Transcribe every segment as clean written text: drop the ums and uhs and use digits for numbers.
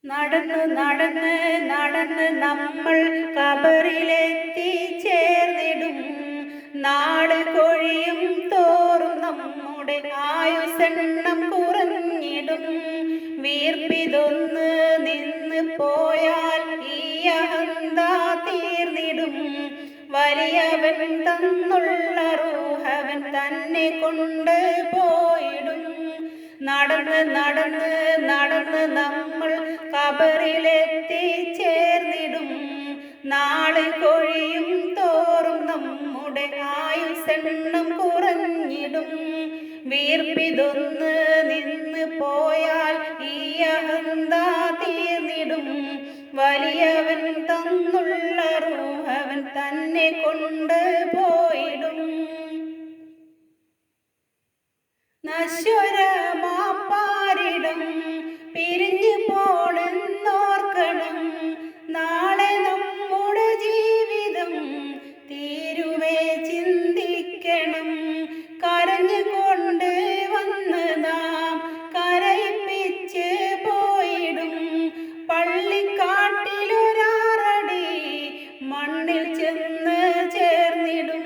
നടന്ന് നടന്ന് നടന്ന് നമ്മൾ കബറിലെത്തി ചേർന്നിടും. നാട് കൊഴിയും തോറും നമ്മുടെ ആയുസെണ്ണം കുറഞ്ഞിടും. വീർപ്പിതൊന്ന് നിന്ന് പോയാൽ ഈ അഹന്ത തീർന്നിടും. വലിയവൻ തന്നുള്ള റൂഹവൻ തന്നെ കൊണ്ട് പോയിടും. നടന്ന് നടന്ന് നടന്ന് നമ്മൾ കബറിലെത്തി ചേർന്നിടും. നാള് കൊഴിയും തോറും നമ്മുടെ ആയുസെണ്ണം കുറഞ്ഞിടും. വീർപ്പിതൊന്ന് നിന്ന് പോയാൽ ഈ അഹന്ത തീർന്നിടും. വലിയവൻ തന്നുള്ള റൂഹവൻ തന്നെ കൊണ്ട് പോയിടും. നശ്വരമാപ്പാരിടം പിരിഞ്ഞു പോണെന്നോർക്കണം. നാളെ നമ്മുടെ ജീവിതം തീരുവേ ചിന്തിക്കണം. കരഞ്ഞുകൊണ്ട് വന്ന് നാം കരയിപ്പിച്ച് പോയിടും. പള്ളിക്കാട്ടിലൊരാറടി മണ്ണിൽ ചെന്ന് ചേർന്നിടും.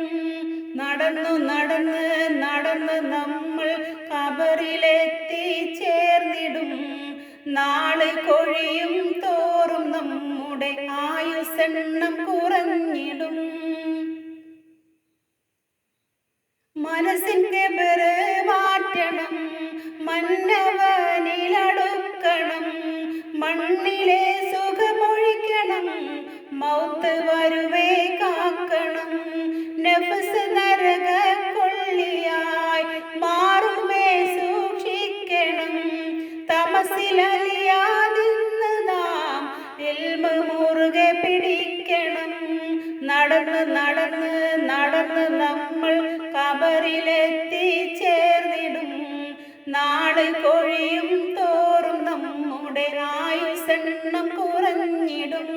നടന്നു നടന്ന് നടന്ന് നമ്മൾ കബറിലെത്തി ചേർന്നിടും. നാള് കൊഴിയും തോറും നമ്മുടെ ആയുസെണ്ണം കുറഞ്ഞിടും. മനസ്സിന്റെ ബെറ് മാറ്റണം, മന്നവനിലടുക്കണം. മണ്ണിലെ സുഖമൊഴിക്കണം, മൗത്ത് വരുവേ കാക്കണം. നഫ്സ് നരക കൊള്ളിയായി മാറുമേ സൂക്ഷിക്കണം. തമസിലലിയാതിന്ന് നാം ഇൽമ് മുറുകെ പിടിക്കണം. നടന്ന് നടന്ന് നടന്ന് നമ്മൾ കബറിലെത്തി ചേർന്നിടും. നാള് കൊഴിയും തോറും നമ്മുടെ ആയുസെണ്ണം കുറഞ്ഞിടും.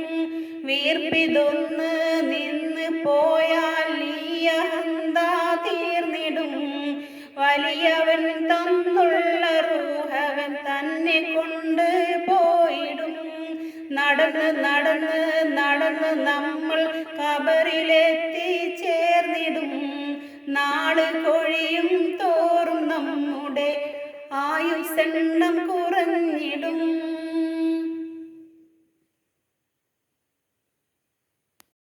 വീർപ്പിതൊന്ന് നിന്ന് പോയാൽ ഈ അഹന്ത തീർന്നിടും. വലിയവൻ തന്നുള്ള റൂഹവൻ തന്നെ കൊണ്ട് പോയിടും. നടന്ന് നടന്ന് നടന്ന് നമ്മൾ കബറിലെത്തി ചേർന്നിടും. നാള് കൊഴിയും തോറും നമ്മുടെ ആയുസെണ്ണം